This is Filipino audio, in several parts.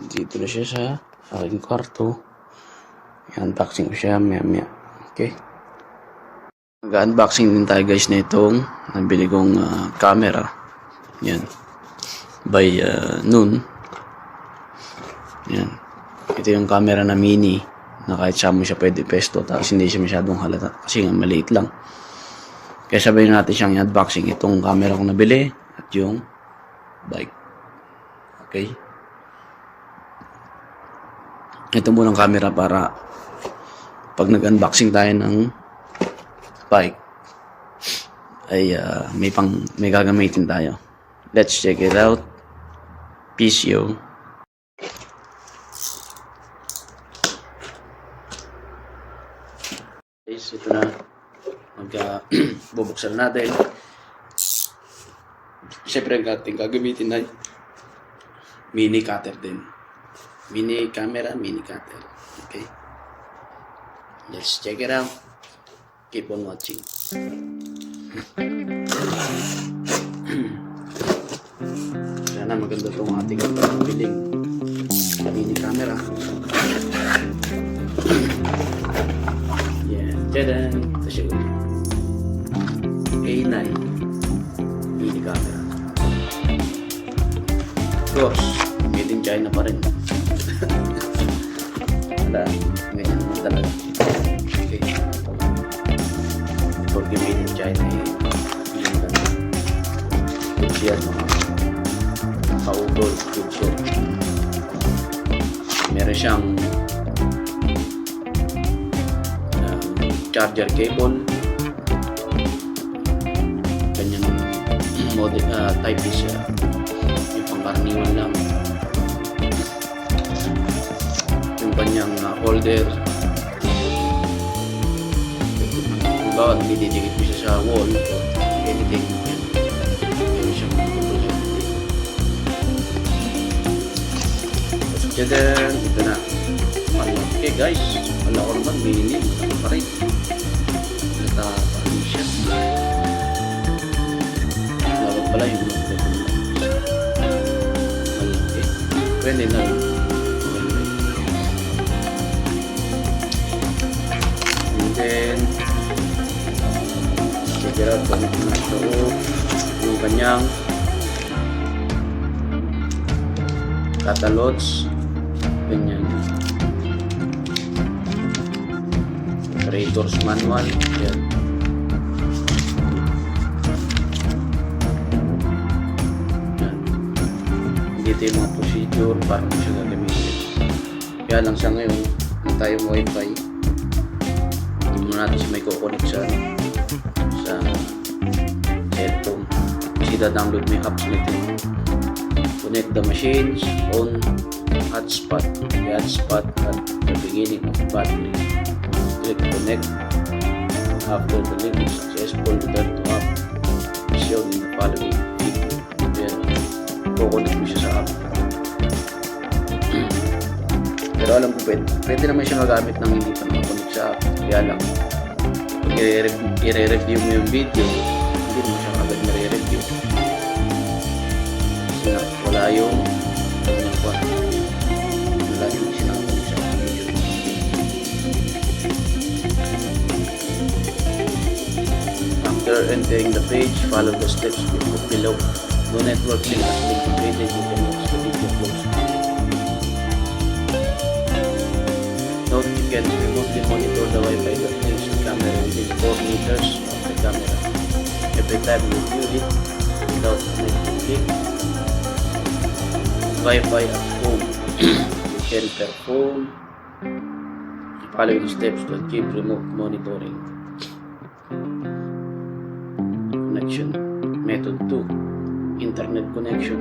Dito na siya sa aking kwarto. I-unboxing ko siya maya. Okay. Mag-unboxing din tayo guys na itong nabili kong camera. Yan. By Noon. Yan. Ito yung camera na mini na kahit saan mo siya pwede pesto tapos hindi siya masyadong halata kasi nga maliit lang. Kaya sabihin natin siyang i-unboxing itong camera kong nabili at yung bike. Okay. Ito munang camera para pag nag-unboxing tayo ng bike ay may gagamitin tayo. Let's check it out. PCO. Guys, ito na. Bubuksan natin. Siyempre ang ating gagamitin ay mini cutter din. Mini camera, mini cutter. Okay. Let's check it out. Keep on watching. Sana maganda itong ating piling mini camera. Yeah. Tada! Ito siya ulit. A9 mini camera. Of course, made in China pa rin. Wala, ganyan naman talaga. Okay. Porque made in China yung ganda. Good siya, mga kaugol, good siya. Meron siyang charger cable. Kanyang model, type is yung pangkaraniwan lang. Kanyang holder. Kung bawat dididikit mo siya sa wall or anything, meron siyang tutulong. Tadaan! Ito na. Okay guys, wala ko naman mini. Ano pa rin? Nataparin siya. Dapat pala yung malaki. Pwede na rin. Then, check it out kung nasa loob yung kanyang catalogs, ganyan operator's manual. Yan. Yan. Dito yung mga procedure para mo siya gagamitin. Kaya lang sa ngayon na tayong wifi, natin siya may kukonek sa cellphone. Kasi download mo yung apps nito. Connect the machines on hotspot. The hotspot at the beginning of battery. Click connect. After the link is successful, return to app. Shown in the following video. Then, kukonek mo siya sa app. Pero alam ko pwede naman siya magamit ng hindi pa nakakonek sa app. Kaya lang, pag i-re-review mo yung video, hindi mo siya agad nare-review. Kasi nga, wala yung sinakakonek sa video. After entering the page, follow the steps below. No network link has been completed. You can watch the video closely. Note, you can remotely monitor the Wi-Fi that links the camera within 4 meters of the camera. Every time you view it without connecting it, Wi-Fi at home, you can perform the following steps to achieve remote monitoring. Connection. Method 2. internet connection.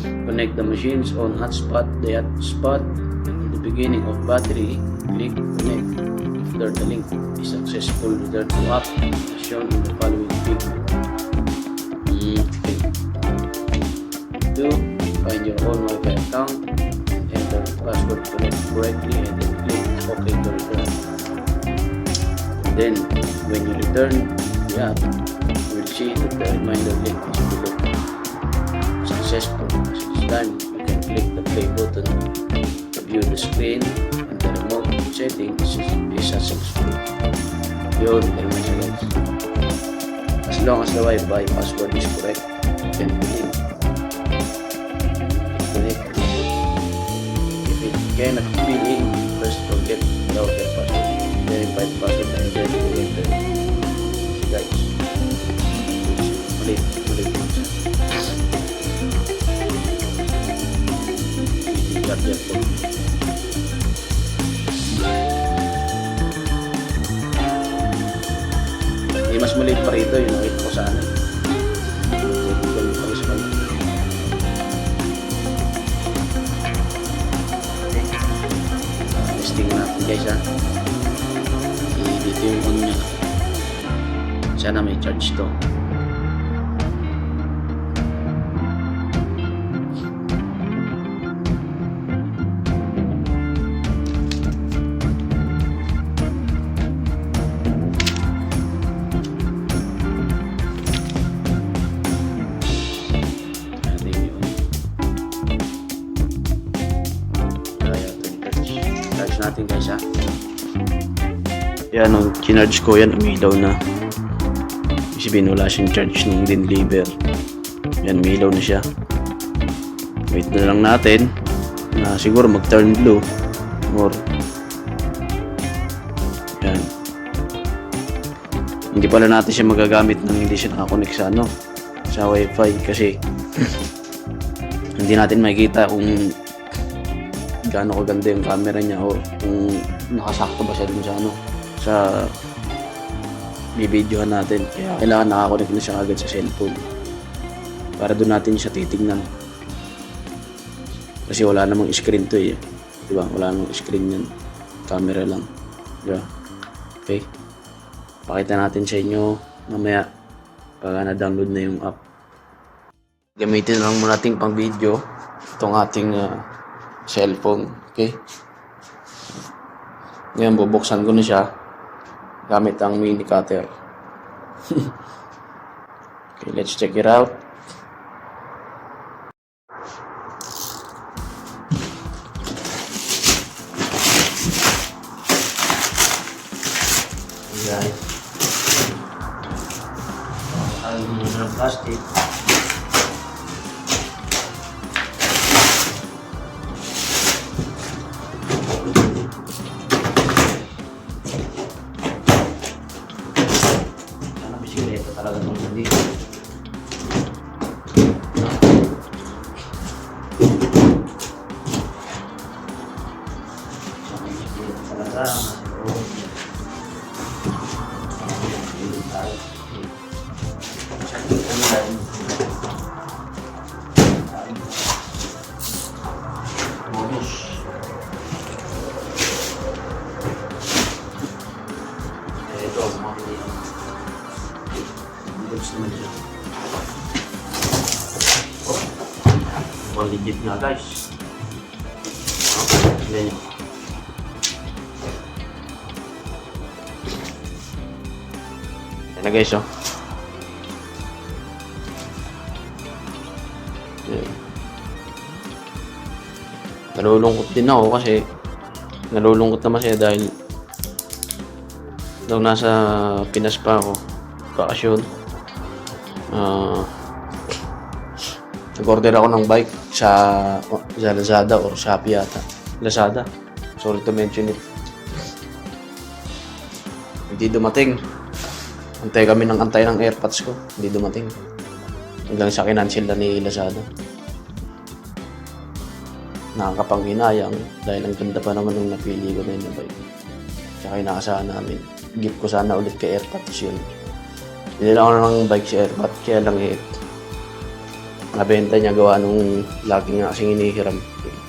Connect the machines on hotspot. The hotspot at the beginning of battery, click connect. After the link is successful, return to app as shown in the following video. Okay. 2. Find your own Wi-Fi account. Enter the password correctly and then click OK to return. And then, when you return the app, you will see that the reminder link is below. Successful. As it's done, you can click the play button to view the screen and the remote setting is successful. Yun, ganun siya guys. As long as the Wi-Fi password is correct, you can begin. Connect. If it cannot be in, first forget the router password. Verified password and then you enter. Guys. Ulit. Charger po. Mas maliit pa rito yung nakita ko sa ano. Testing natin guys ha. Dito yung on nya. Sana may charge to. Natin guys ha. Yan, nung kinarge ko yan, umilaw na. Isipin wala siyang charge nung din-deliver. Yan, umilaw na siya. Wait na lang natin na siguro mag-turn blue or yan. Hindi pala natin siya magagamit nang hindi siya nakakonect sa ano, sa Wi-Fi kasi hindi natin makikita kung gaano kaganda yung camera niya o kung nakasakto ba siya dun sa ano, sa bibidyohan natin. Kaya kailangan nakakonect na siya agad sa cellphone para dun natin siya titignan kasi wala namang screen to eh, diba? Wala namang screen yan, camera lang, diba? Okay, pakita natin sa inyo mamaya pag na-download na yung app. Gamitin lang muna natin pang video itong ating cellphone. Okay, ngayon bubuksan ko na siya gamit ang mini cutter. Okay, let's check it out. Guys, ang plastic. Talaga itong nandito. Oh, legit nga guys. Tignan nyo. Yan na guys oh. Nalulungkot din ako kasi nalulungkot naman siya dahil daw nasa Pinas pa ako, bakasyon. Nag-order ako ng bike sa Lazada or Shopee yata. Lazada. Sorry to mention it. Hindi dumating. Antay kami ng antay ng AirPods ko. Hindi dumating. Hanggang sa kinancel na ni Lazada. Nakakapanghinayang dahil ang ganda pa naman ng napili ko na yung bike. Tsaka inaasahan namin. Gift ko sana ulit kay AirPods yun. Binila ko na ng bike si AirPods. Kaya lang nabenta niya gawa nung lagi nga kasing inihiram,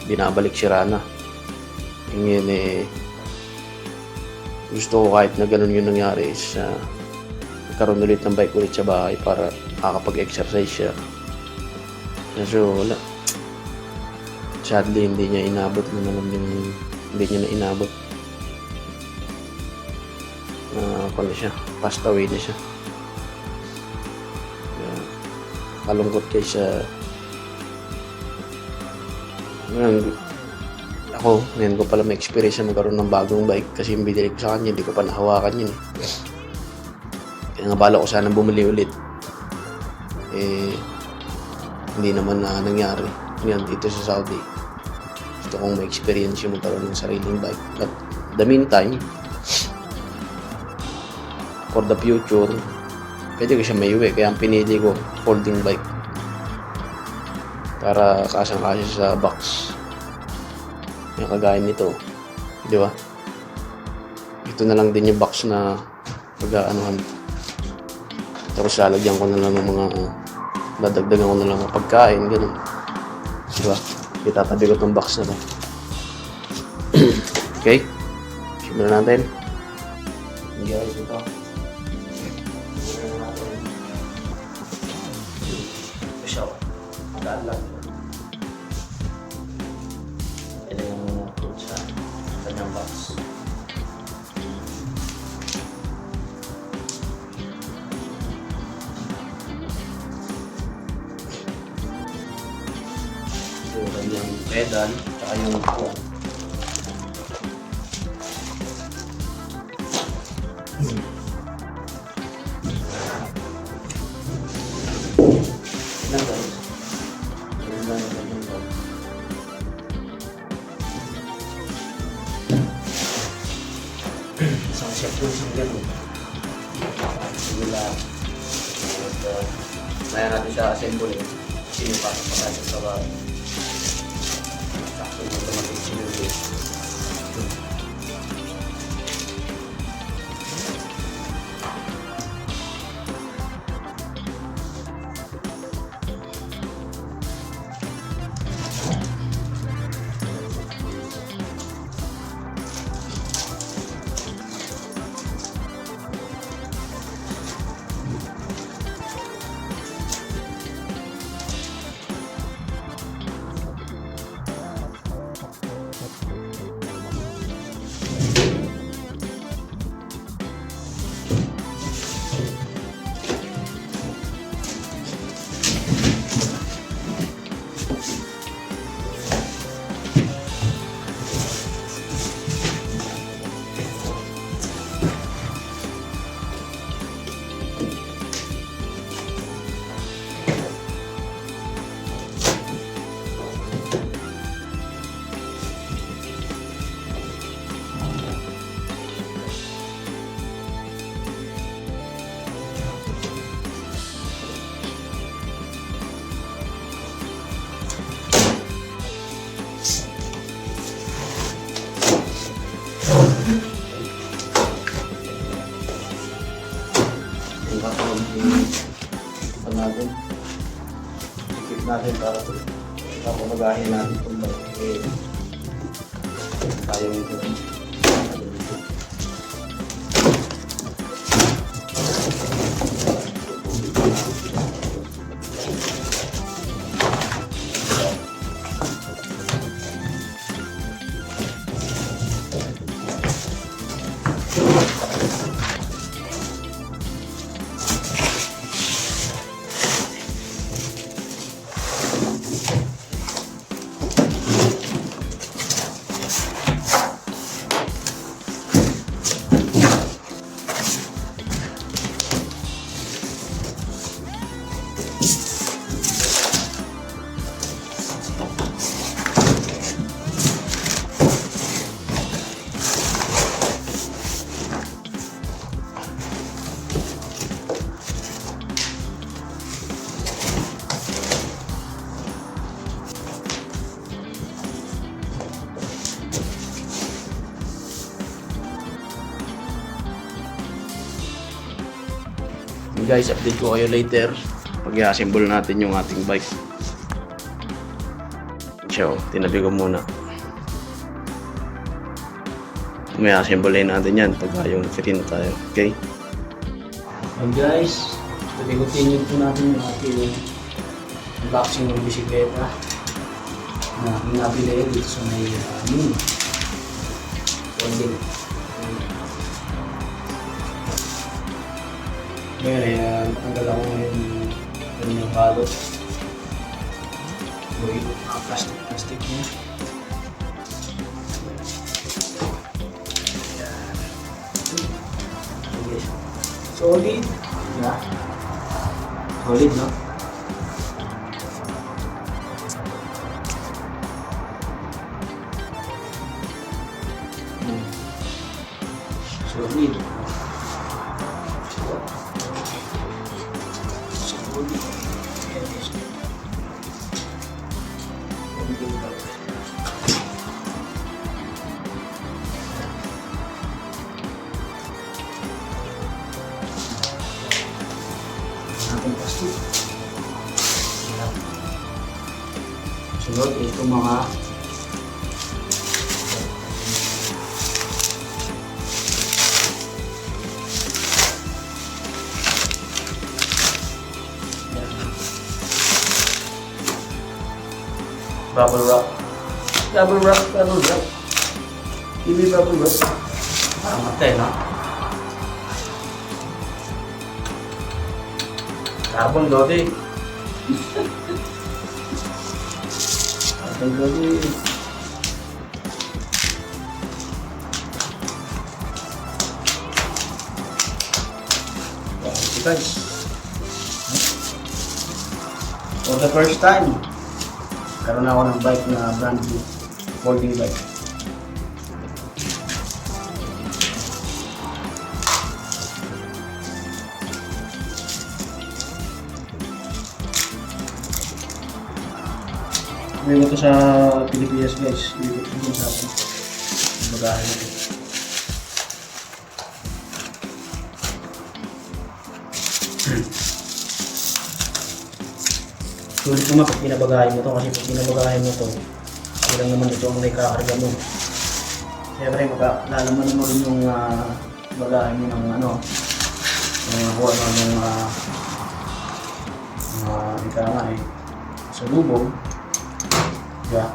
binabalik si Rana. Ngayon gusto ko kahit na ganun yung nangyari is nagkaroon ulit ng bike ulit sa bahay para makakapag-exercise siya. So wala. Sadly, hindi niya inabot na naman hindi niya na inabot. Kung siya, passed away na siya. Malungkot guys. Ako, ngayon ko pala may experience na magkaroon ng bagong bike kasi yung binili ko sa kanya, hindi ko pa nahawakan yun. Kaya nga bala ko sana bumili ulit. Hindi naman na nangyari. Ngayon dito sa Saudi, gusto kong may experience yung magkaroon ng sariling bike. But the meantime, for the future, pwede ko siya may uwi. Kaya ang pinili ko, folding bike. Para kasang-kasya sa box. Yung kagaya nito. Di ba? Ito na lang din yung box na pag-aanuhan. Tapos lalagyan ko na lang ng mga dadagdagan ko na lang ng pagkain. Ganun. Di ba? Itatabi ko itong box na to. Okay? Simulan natin. Guys, ito. Ito siya. Daan lang. Pwede yung fruit sa kanyang box. So, kanyang pedal, tsaka yung upuan. Ilan guys? Isang set yung isang gano'n. Sige lang. Kaya natin siya assemble. Sinipasok pa tayo sa bahay. Sakto mo tumating sinuli. Natin ikip natin para kapamagahin natin kung bakit tayo ito. Guys, update ko kayo later pag i-assemble natin yung ating bike. siya. Tinabi ko muna. May assemble natin yan pagka yung fitin tayo. Okay? And guys, continue po natin yung ating unboxing ng bisikleta na pinabili dito sa may holding. Ngayon, tanggal ako yung balot. Yung plastic niya. Ayan. Solid. Yeah. Solid, no? Solid. Ating plastic. Sunod ito mga bubble wrap. Bubble wrap. Give me bubble wrap. Matay, no? Carbon dodi. Carbon dodi. Guys, for the first time, karoon ako ng bike na brand new folding bike. May ito sa Pilipinas guys, ibigay ko sa akin. Bagahe nito. Sulit naman pag pinabagahe mo to kasi pag pinabagahe mo to, ilang naman ito ang may kakarga mo. Siyempre lalaman mo rin yung bagahe mo ng kung ano ng ika nga sa lubong. Yeah.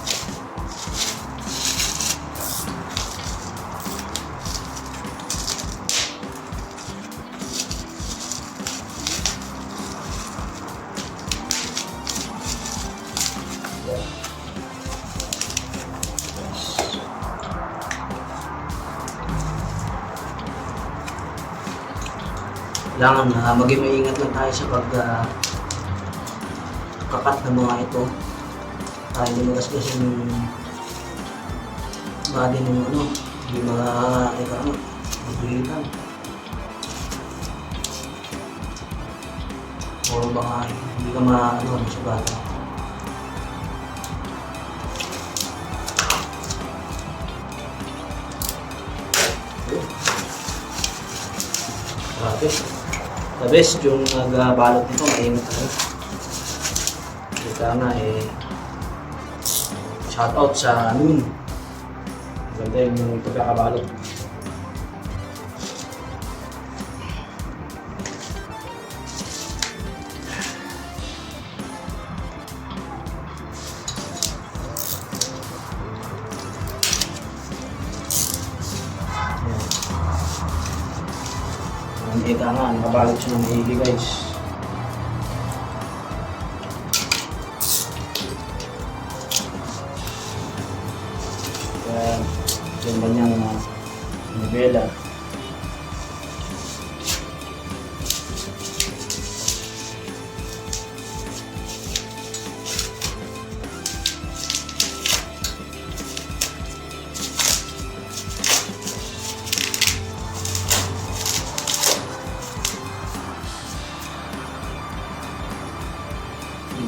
Kailangan maging maingat lang tayo sa kapat ng mga ito. Tayo lumagas-gas yung body ng hindi maglitan. O baka hindi ka masugatan. Grabe. The best yung nagbalot nito, maingat tayo. Kita nga shoutout sa Noon. Maganda yung pagkakabalot. Kita nga, nakabalot siya ng maigi guys. Kaya yung kanyang nobela.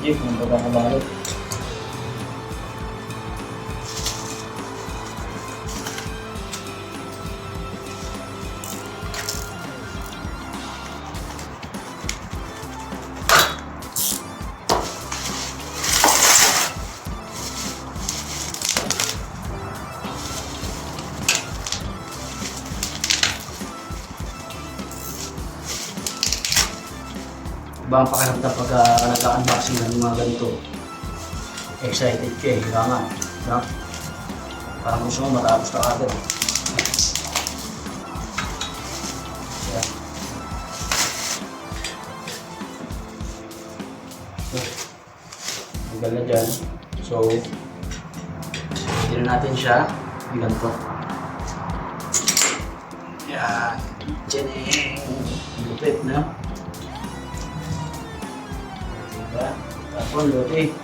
Hindi, kung pagkakabalot. Iba ang pakiramdam pag nag-unboxing ng mga ganito. Excited ka eh, hirangan. No? Parang gusto mo matapos na agad. Yan. Hanggal na dyan. So, tignan natin siya. Bilang to. Yan. Tchaning! Lupit na. Diba? Tapos lupit.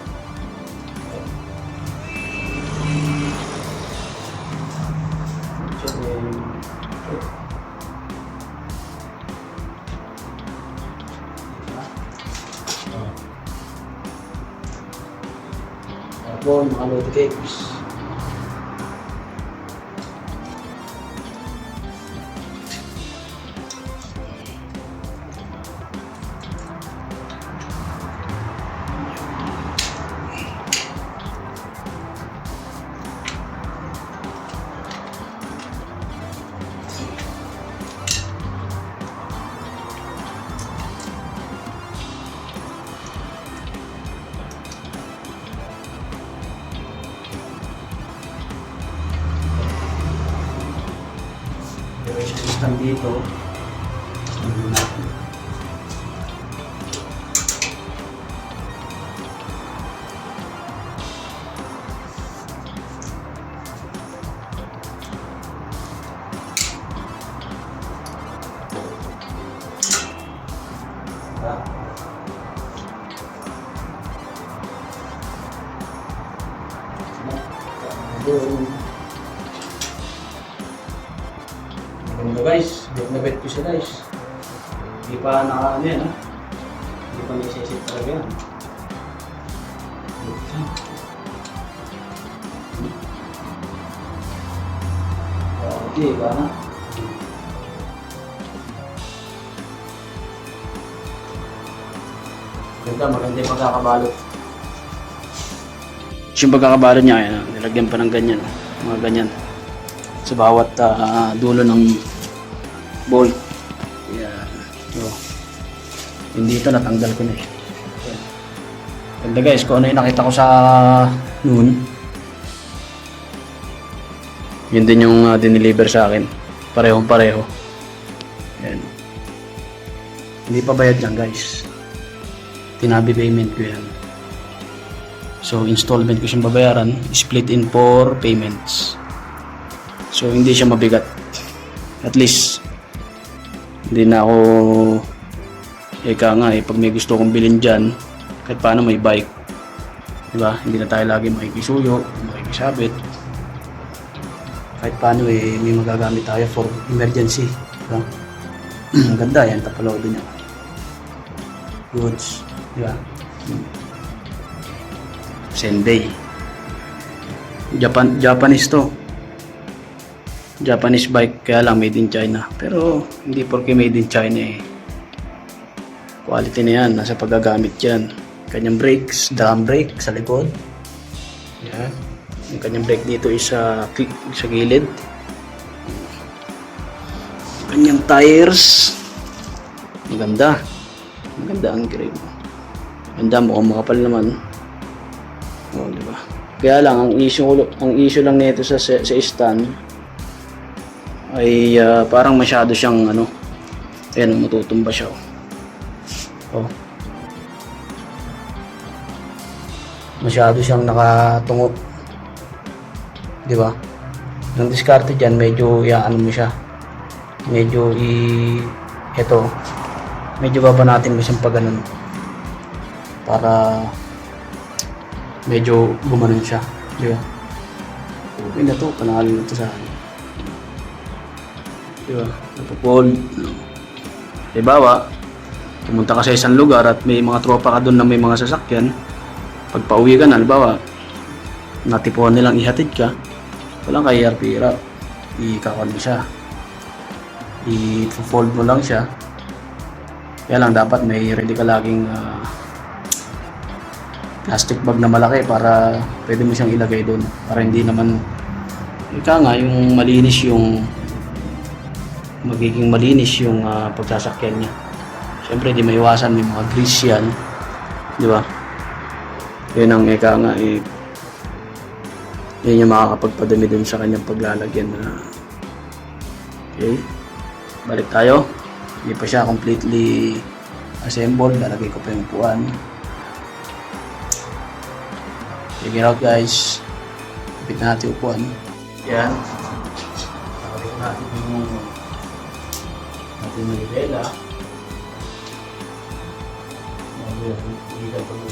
Tchaning! Tapos mga load cakes. System dito. Tingnan natin. Maganda guys, bet ko siya guys. Hindi pa nakaano yan ha. Hindi pa may sisit talaga yan. Okay, ba na? Maganda yung pagkakabalot. Yung pagkakabalot niya, ayan, nilagyan pa ng ganyan, mga ganyan. Sa bawat dulo ng bolt. Yan. So, hindi ito, natanggal ko na eh. Ganda guys, kung ano yung nakita ko sa noon. Yun din yung dineliver sa akin. Parehong pareho. Yan. Hindi pa bayad yan guys. Tinabi payment ko yan. So installment ko siyang babayaran. Split in 4 payments. So hindi siya mabigat. At least hindi na ako nga pag may gusto kong bilhin dyan, kahit paano may bike, diba? Hindi na tayo lagi makikisuyo, makikisabit. Kahit paano may magagamit tayo for emergency, diba? Ang ganda yan, tapalodo niya. Goods, diba? Senbei. Japanese to. Japanese bike, kaya lang made in China. Pero hindi porke made in China eh. Quality na yan, nasa paggagamit yan. Kanyang brakes, drum brake sa likod. Yan. Yung kanyang brake dito is sa gilid. Kanyang tires. Maganda. Maganda ang grip. Ganda, mukhang makapal naman. Oh, di ba? Kaya lang ang issue lang nito sa stand ay parang masyado siyang ayan, matutumba siya. Oh. Masyado siyang nakatungo. Di ba? Ang diskarte diyan, medyo mo siya. Medyo medyo babanatin mo siyang pag ganun. Para medyo gumanon siya. Di ba? Okay na to, panalo na to sa akin. Di ba? Napopold. Halimbawa, pumunta ka sa isang lugar at may mga tropa ka doon na may mga sasakyan. Pag pauwi ka na, halimbawa, natipuan nilang ihatid ka, walang kahirap-hirap. Ikakon mo siya. I-fold mo lang siya. Kaya lang dapat may ready ka laging plastic bag na malaki para pwede mo siyang ilagay doon. Para hindi naman, yung malinis yung magiging malinis yung pagsasakyan niya. Siyempre, di maiwasan, may mga grease yan. Di ba? Yun ang eka nga eh. Yun yung makakapagpadami dun sa kanyang paglalagyan na. Okay. Balik tayo. Hindi pa siya completely assembled. Lalagay ko pa yung upuan. Check it out, guys. Kapit natin yung upuan. Yan. Lalagay ko natin yung manibela. Hindi pa mo.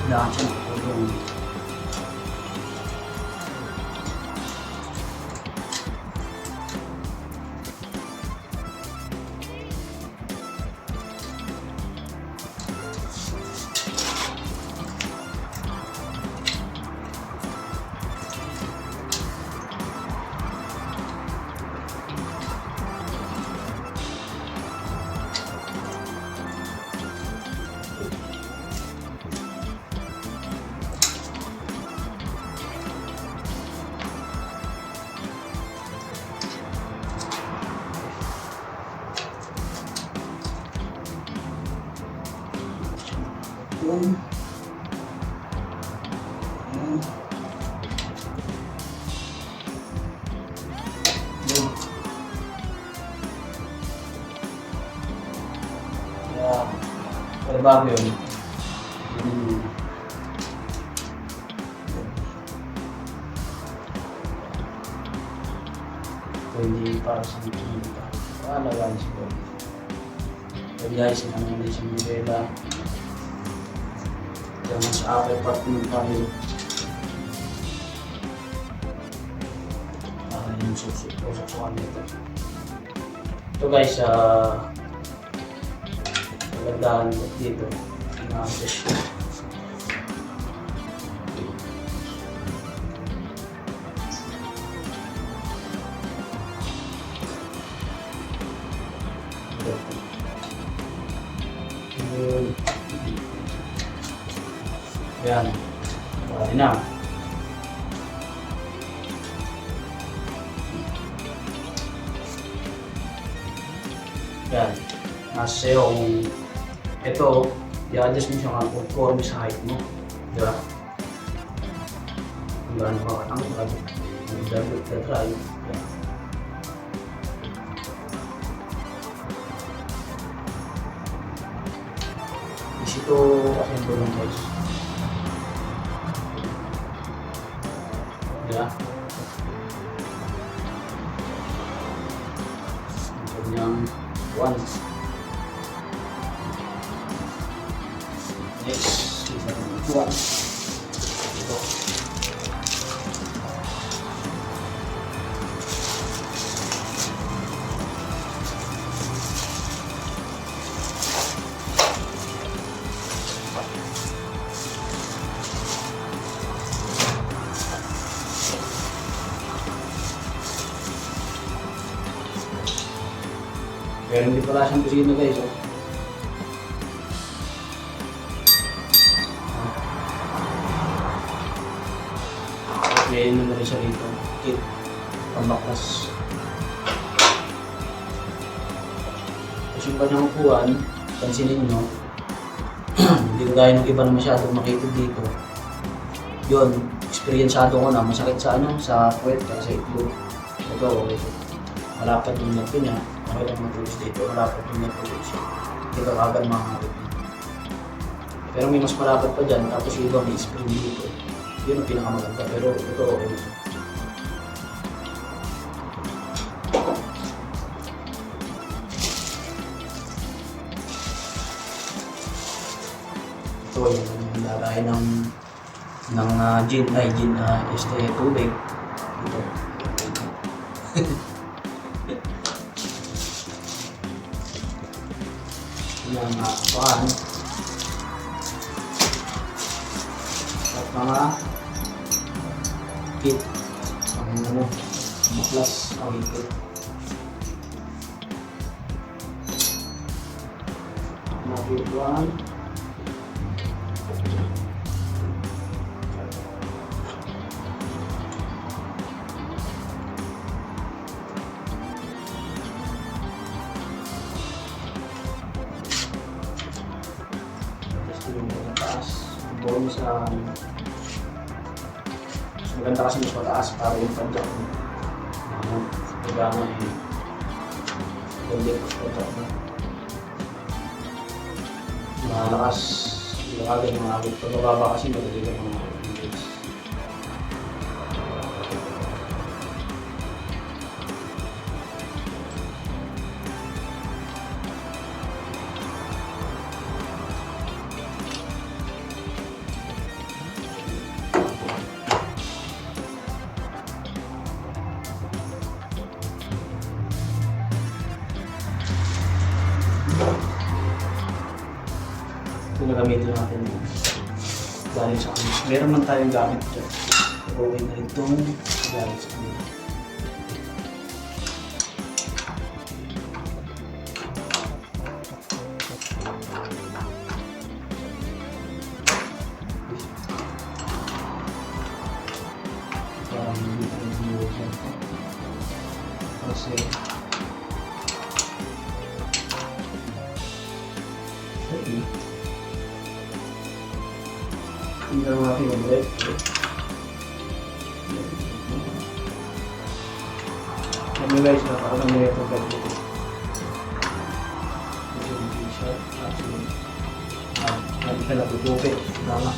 Kailangan siya nakatulong. Yun. Yun. Yun. Kaya, pero bago yun. Yun. Ito hindi para sa mga kita. Alagaan siguro. So guys, ito naman din sa nivela. Yung mas upper part ng panel. Yung susuksukan nito. Ito guys, magandaan dito. Na-assess ko. Yan. Pwede na. Yan. Nasa yung ito, i-adjust mo siya nga conforme sa height mo. Di ba? Kung gaano ka katangkad. Mag-try. Yan. Easy to assemble lang guys. Yeah. Kanyang once. Next, once. Ito. Pero hindi pala siyang kusina guys. Oh. May ano na rin siya rito. Kit. Pambaklas. Tapos yung kanyang upuan, pansinin nyo. Hindi ko gaya ng iba na masyadong makitid dito. Yun, experienceado ko na. Masakit sa ano, sa puwet, sa itlog. Ito, ito. Malapad yung natin niya. Okay lang matulis dito. Malapad yung natulis siya. Dito agad makakapit dito. Pero may mas malapad pa dyan. Tapos yung iba may spring dito. Yun ang pinakamaganda. Pero ito okay na. Ito yung lalay ng gin tubig. Ito. Yung pan at mga kit ang ano Plus, awit. Nakituan. Tapos yung mataas. Buong sa... Mas maganda kasi mas mataas para yung padyak mo. Programa eh. Hindi ko padyak mo. Malakas. Ilakagay mga abot. Pag mababa kasi madali ka mga index. Ito na gamitin natin yun. Galing sa kanila. Meron man tayong gamit dyan. Okay na rin itong galing sa kanila. Parang hindi ko nag-iwan ko. Kasi hindi naman natin yung break. Nag-realize na ako ng mga itong break dito. Kasi hindi siya actually hindi siya natutupi. Tama.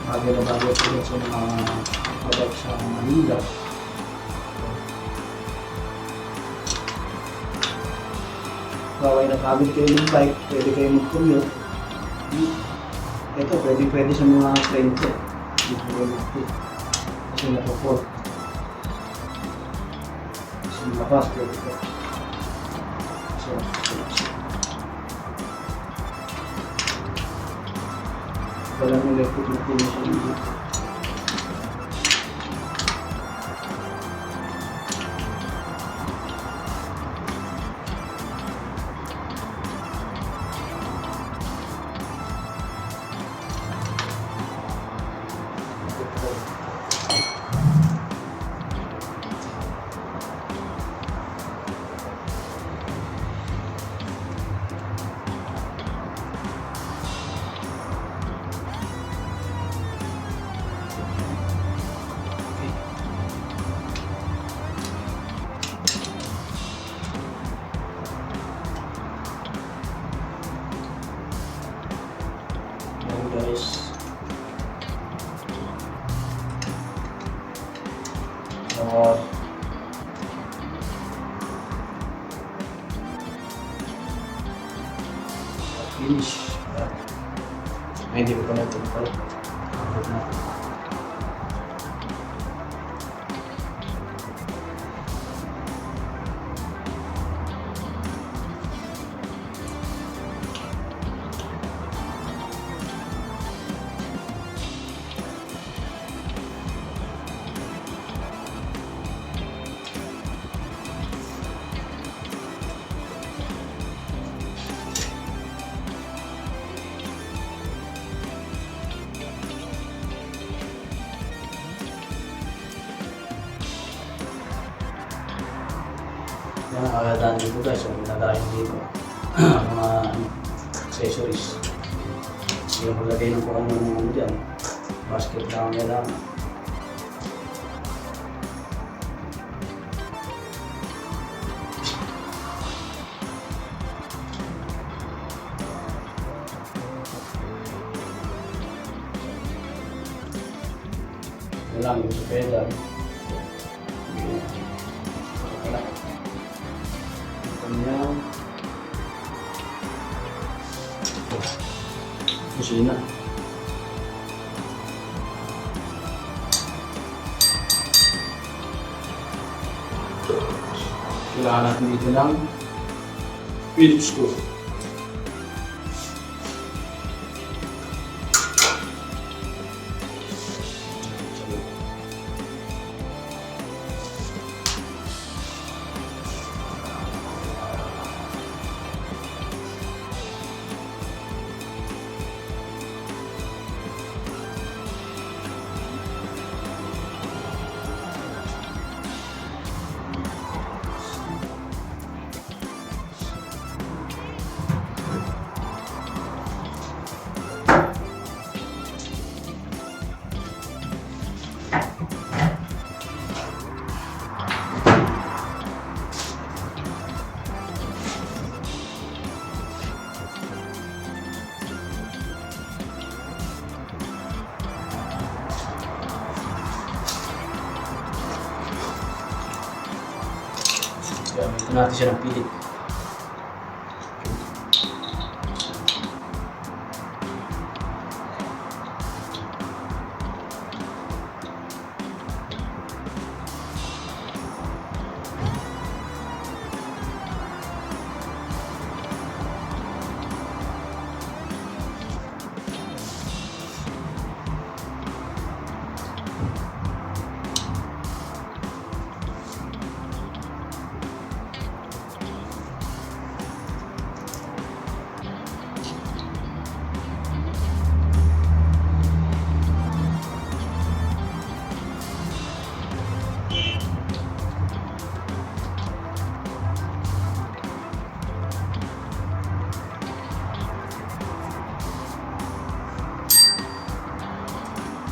Bagay na bagay sila sa mga product sa Manila. Bawal na pagod kayo mag-bike, pwede kayo mag-commute. Ito, pwede sa mga train ko. Hindi ko natin. Kasi napaport. Kasi labas, pwede ko. So, walang electric na pinasya dito. Guys, so finish. Ay, hindi ko pa natin pala. Yan ang kagandaan dito guys, so ginagayon dito mga accessories. Hindi mo maglagay ng kung ano dyan. Basket lang ang kailangan. Ito lang yung sa pedal. Yan. Kusina. Kailangan natin dito ng Phillips screw. natin siya ng pilit.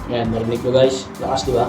Yan, narinig ko guys. Lakas, di ba?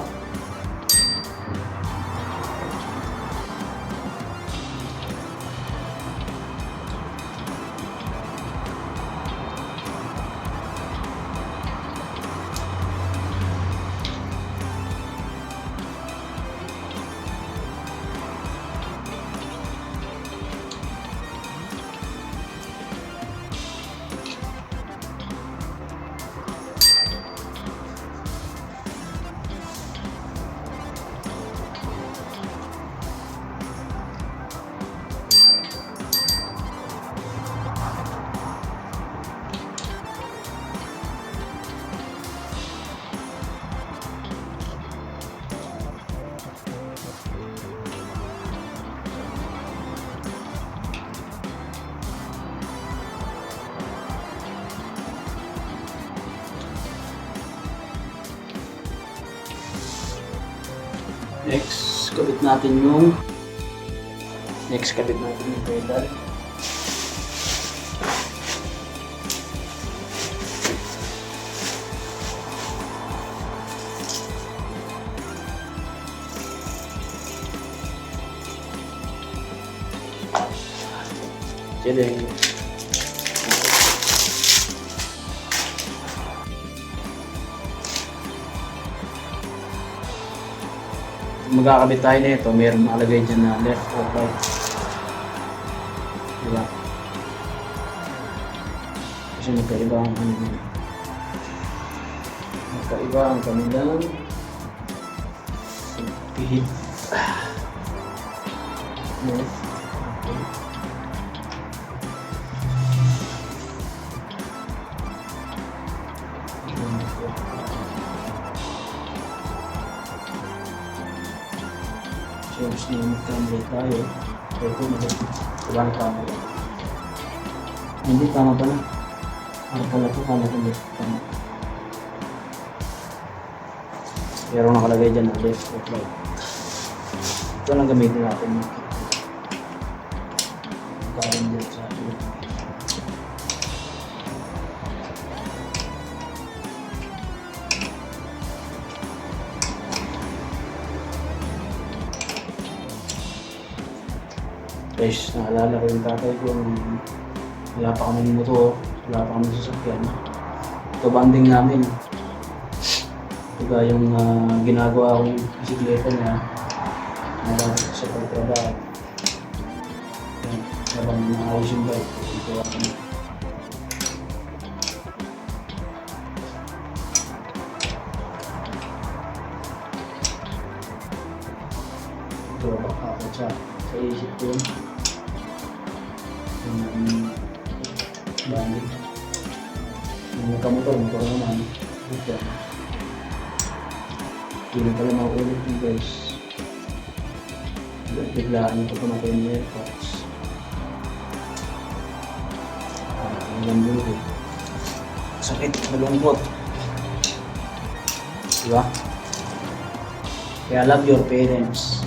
Next, kabit natin yung pedal. Chilling. Magkakabit tayo na ito, mayroon nakalagay dyan na left or right. Diba? Kasi magkaiba ang ano yun. Magkaiba ang kanilang pihit. Left. Okay. So, gusto nyo mag-camera tayo. Ito, ibang camera. Hindi, tama pala. Ano pala ito? Tama ito. Tama. Pero nakalagay dyan na left or right. Ito lang gamitin natin. Karin dyan sa atin. Guys, naalala ko yung tatay ko nung wala pa kami ng motor, wala pa kami ng sasakyan. Ito banding namin. Ito yung ginagawa ko yung bisikleta niya. Nalala ko sa pagtrabaho. Habang naayos yung bike, ito ako. Ito ako sa isip ko yun. Yung bandit. Yung nagkamotor naman. Ito. Hindi na pala makulit yung guys. Biglaan ito pumatay ng airpods. Ang ganda eh. Sakit, malungkot. Diba? Kaya love your parents.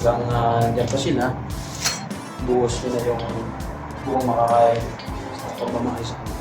Hanggang dyan pa sila, buhos nila yung buong makakain sa pagmamahal sa kanila.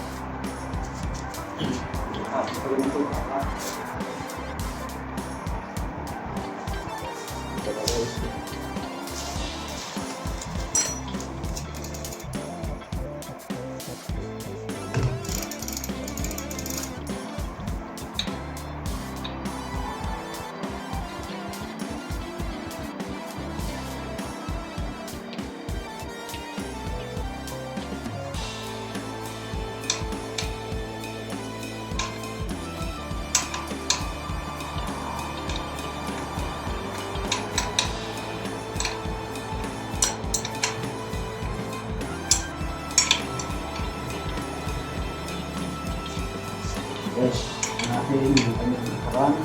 Test natin yung kanyang nakaraan.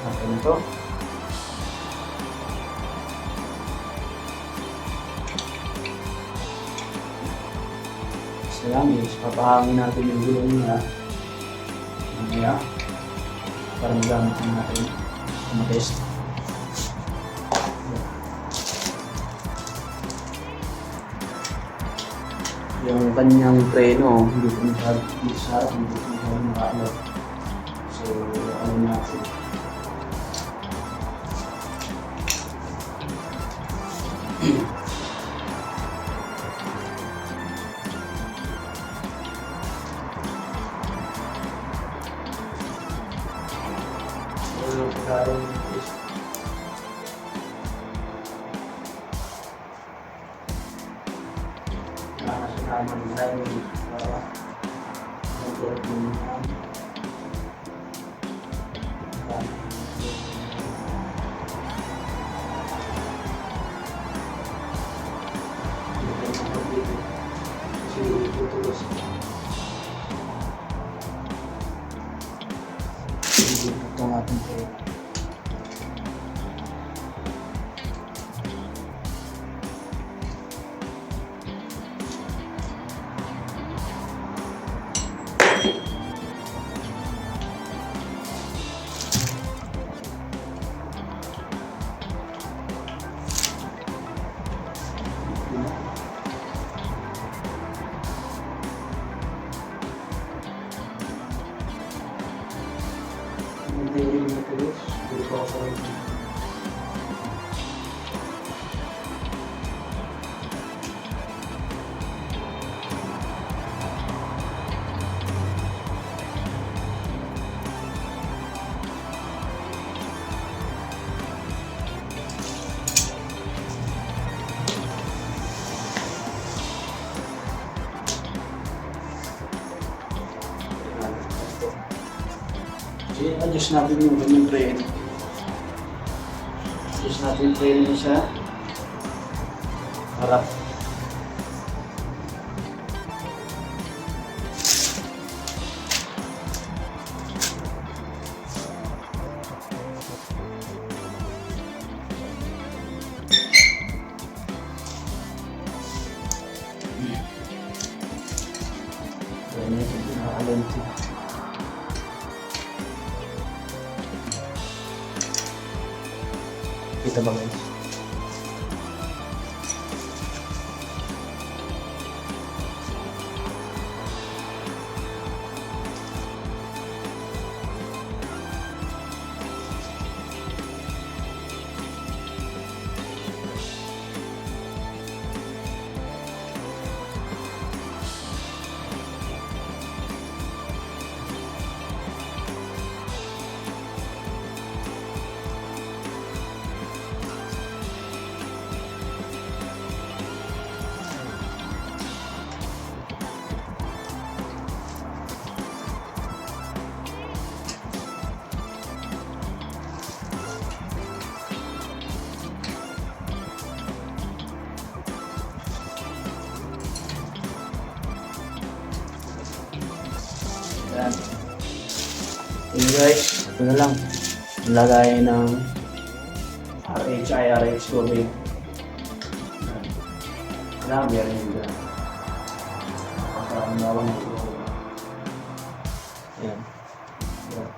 Okay na to. Basta lang is papahangin natin yung gulong niya. Mamaya. Para magamit natin sa matest. Yung kanyang preno, hindi ko masyado sarap, hindi ko masyado makaalap. So, ano natin. Ano pagkaroon ng test? Naman tayo para mag-work mo naman. Kasi tutulos. Ito ang ating tayo. Hindi yung matulis. Hindi ko ako rin. I-adjust natin yung kanyang train. Adjust natin yung train niya sa harap. Ganyan yung pinaka-lenti. Kita ba guys? Yan. Yun guys, ito na lang. Lagay ng RHI, RH Gourmet. Kailangan meron yung gano'n. Kasama na lang ito. Yan. Yan.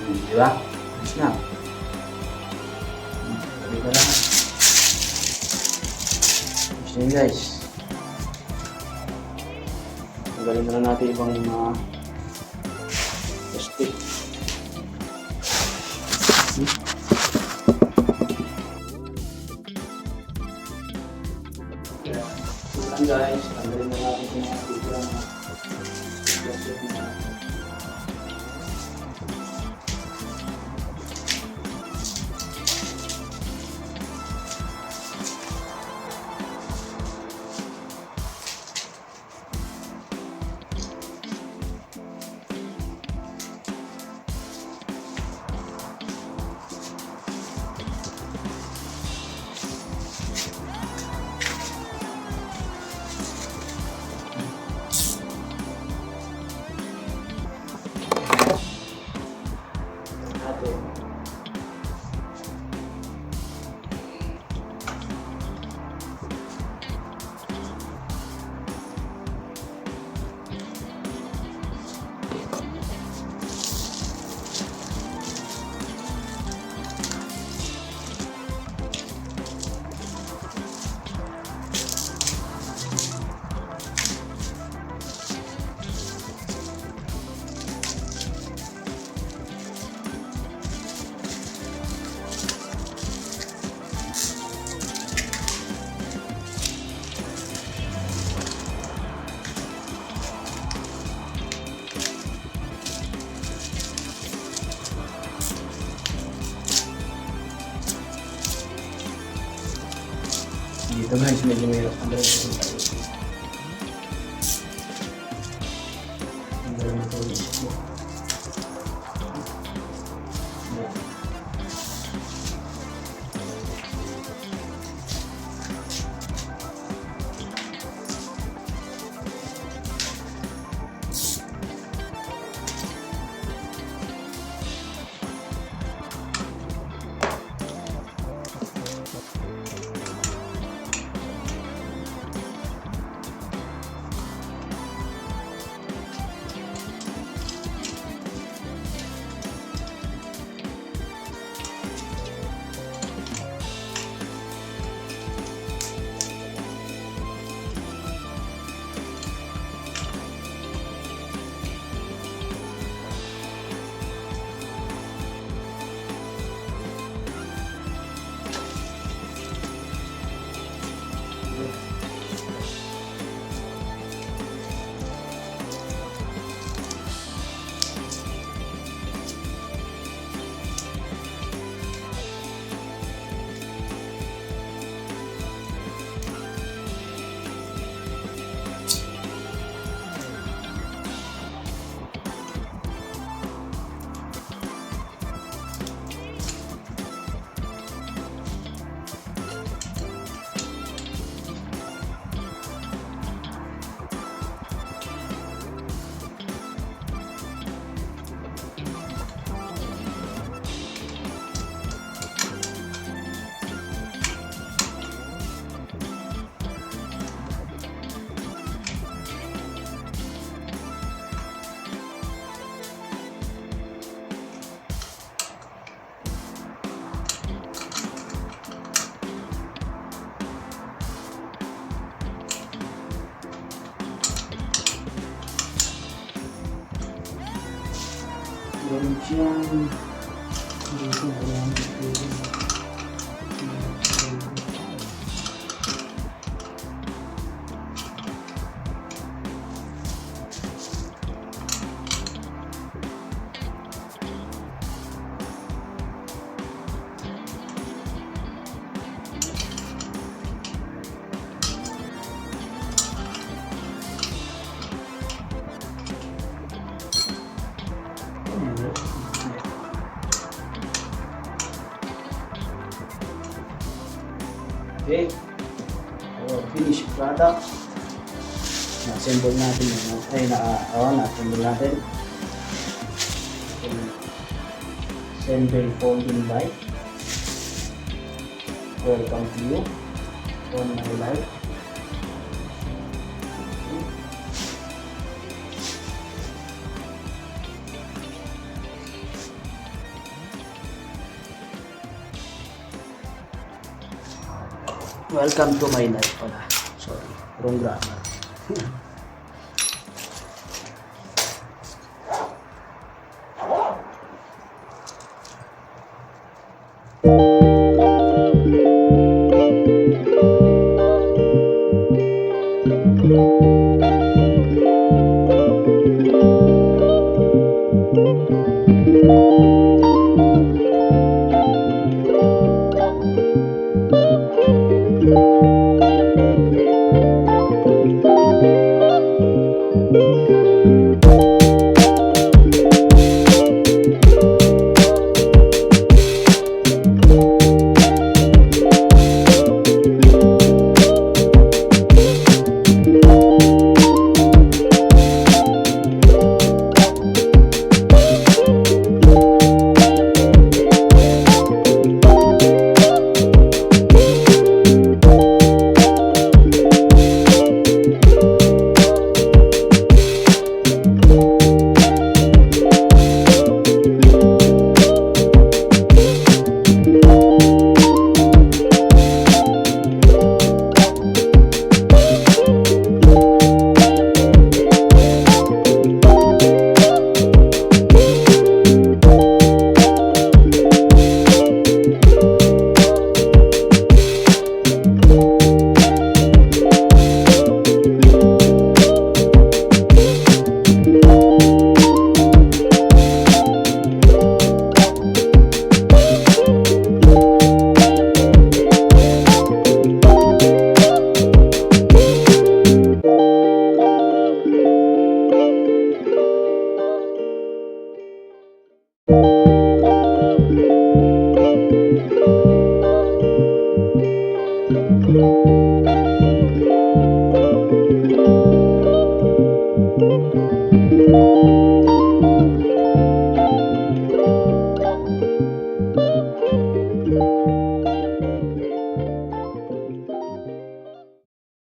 Di ba? Ayos na. Balik na lang. Ayos na yun guys. Tanggalin na lang natin ibang mga plastic. So lang guys, tanggalin na natin yung mga titira na plastic na. Dito guys, medyo mahirap ang dahil sa tayo. Ang dahil na ito is po. Meron siyang dito ayan dito. Okay. So, finished product. Na-assemble natin yun. Na-assemble natin. Assemble folding bike. Welcome to you on my life. Welcome to my life pala. Sorry, wrong grammar.